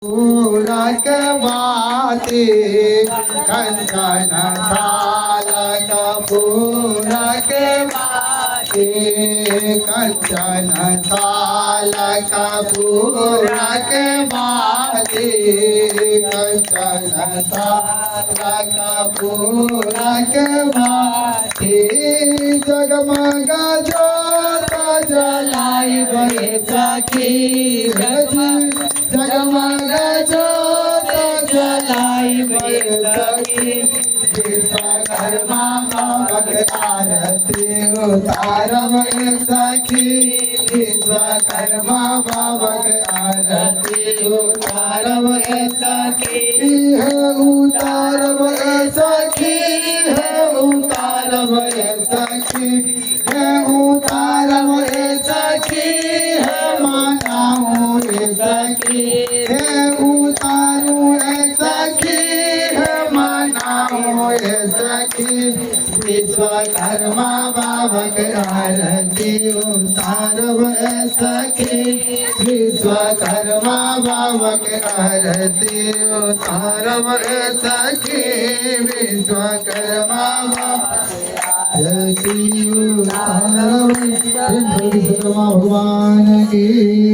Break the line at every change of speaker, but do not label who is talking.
पूरक माते कंचन थालक पूरक माते कंचन थालक पूरक माते कंचन थालक पूरक माते जगमग ज्योत जलाई बहे सखी जगमग ज्योत जलाई बहे सखी विश्वकर्मा बाबक आरती उतारम सखी विश्वकर्मा बाबक आरती उतारम सखी है उतारम सखी है उतारम सखी है उतारम सखी है मनाऊं सखी है उतारूं सखी है मनाऊं सखी विश्वकर्मा बाबक आरती उतारव सखी विश्वकर्मा बाबक आरती उतारव सखी विश्वकर्मा आरती उतारव विश्वकर्मा भगवान की